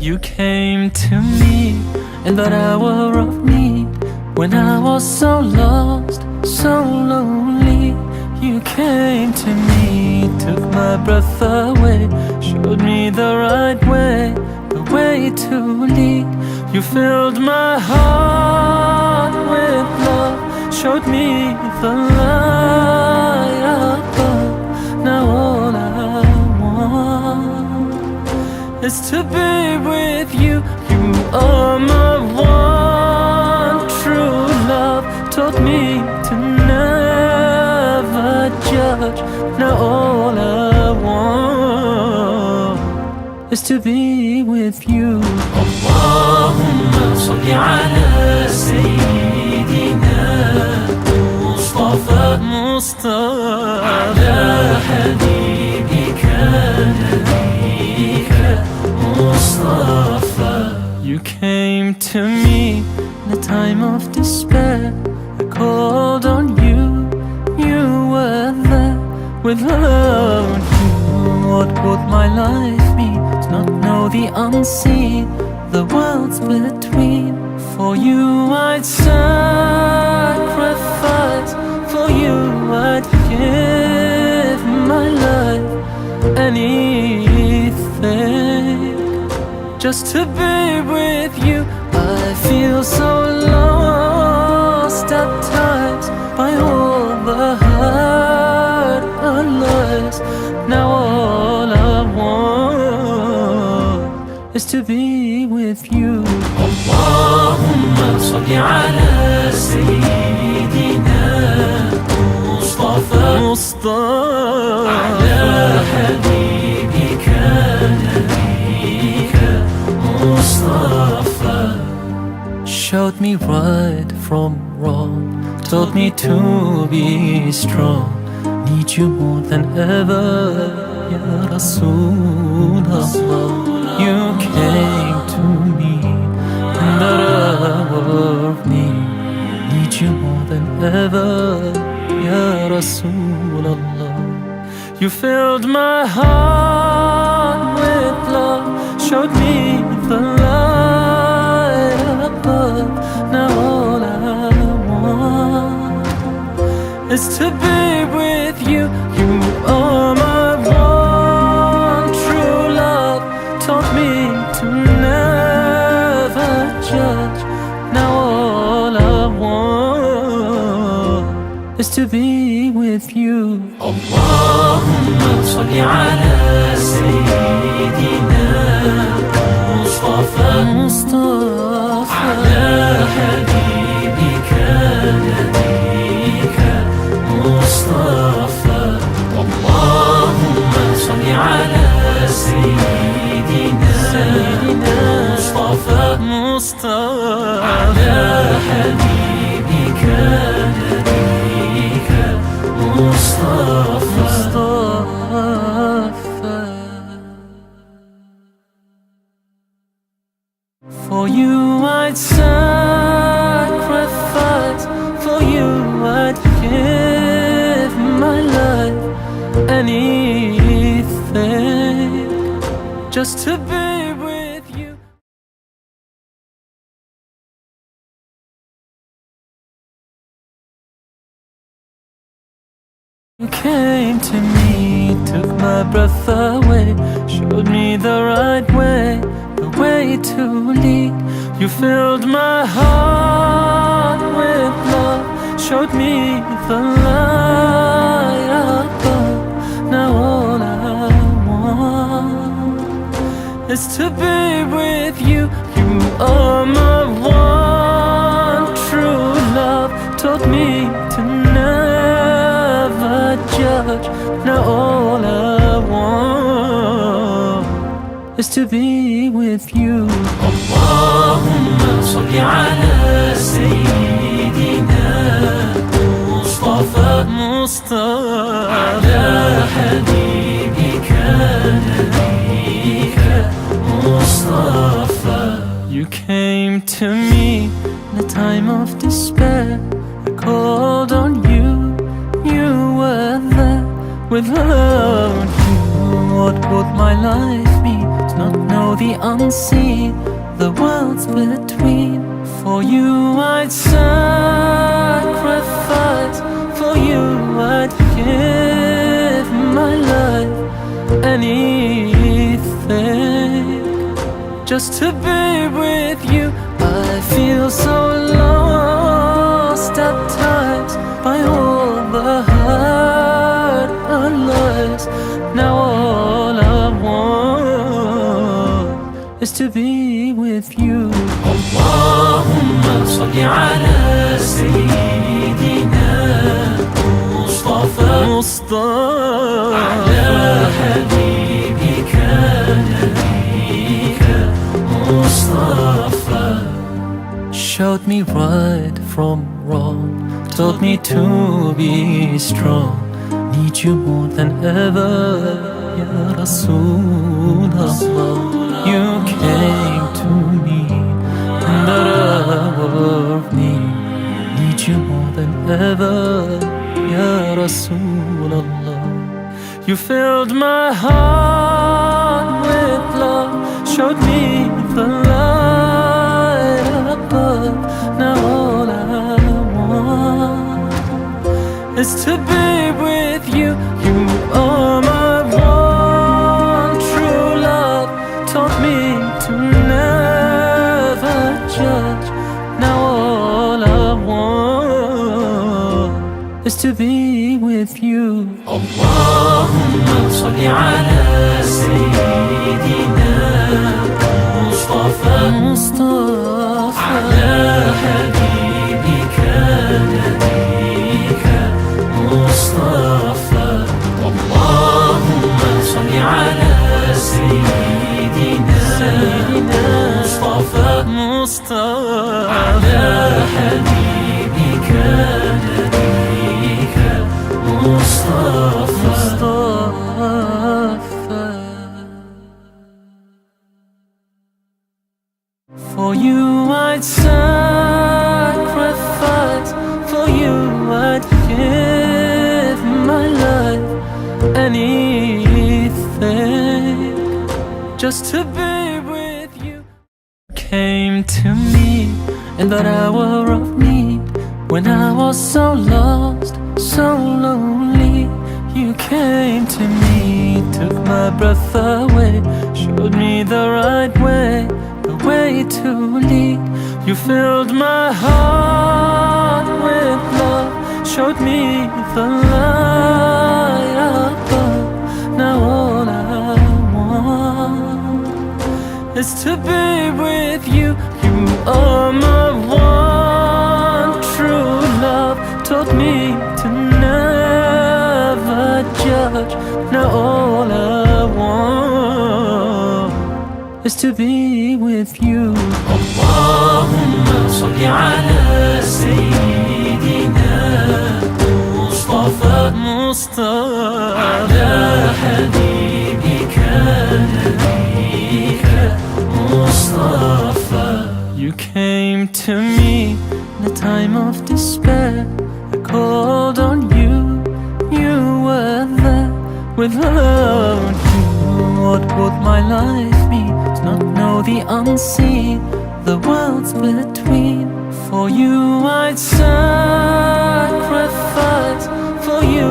You came to me in that hour of need, when I was so lost, so lonely. You came to me, took my breath away, showed me the right way, the way to lead. You filled my heart with love, showed me the light above. Now all I want is to be with you. You are my one true love, taught me to never judge. Now all I want is to be with you. Allahumma salli ala Sayyidina Mustafa ala Habibika Nabika Mustafa. You came to me in a time of despair. I called on you, you were there. Without you, what would my life mean? To not know the unseen, the worlds between. For you I'd sacrifice, for you I'd give my life, anything, just to be with you. I feel so lost at times by all the hurt and lies. Now all I want is to be with you. Allahumma salli ala Sayyidina Mustafa ala Habibika Nabika Mustafa. Showed me right from wrong, told me to be strong. Need you more than ever, Ya Rasulullah. You came to me in the hour of need. Need you more than ever, Ya Rasulullah. You filled my heart with love, showed me the light above. Now all I want is to be with you. You are my one true love, taught me to never judge. Now all I want is to be with you. Allahumma salli ala Sayyidina Mustafa ala Habibika Nabika Mustafa. Allahumma salli ala Sayyidina Mustafa ala Habibika Nabika Mustafa. For you I'd sacrifice, for you I'd give my life, anything, just to be with you. You came to me, took my breath away, showed me the right way, the way to lead. You filled my heart with love, showed me the light above. Now all I want is to be with you. You are my one true love, taught me to never judge. Now all I want is to be with you. Allahumma salli ala Sayyidina Mustafa ala Habibika Nabika Mustafa. You came to me in a time of despair. I called on you, you were there. Without you, what would my life mean? To not know know the unseen, the world's between. For you I'd sacrifice, for you I'd give my life, anything, just to be with you. I feel so lost at times by all the hurt and lies. Now all I want is to be with you. Allahumma salli ala Sayyidina Mustafa ala Habibika Nabika Mustafa. Showed me right from wrong, told me to be strong. Need you more than ever, Ya Rasulullah. You came to me in the hour of need. Need you more than ever, Ya Rasulullah. You filled my heart with love, showed me the light above. Now all I want is to be with you. You are my one true love, taught me to never judge. Now all I want is to be with you. Allahumma salli ala Sayyidina Mustafa ala Habibika Nabika Mustafa. Allahumma salli ala Sayyidina Mustafa ala Habibika Nabika Mustafa. For you I'd sacrifice, for you I'd give my life, anything, just to be with you. Came to me in that hour of need, when I was so lost, so lonely. You came to me, took my breath away, showed me the right way, the way to lead. You filled my heart with love, showed me the light above. Now all I want is to be with you. You are my one true love, taught me to never judge. Now all I want is to be with you. Allahumma salli ala Sayyidina Mustafa ala Habibika Nabika Mustafa. You came to me in a time of despair. I called on you, you were there. Without you, what would my life mean? To not know the unseen, the world's between. For you I'd sacrifice, for you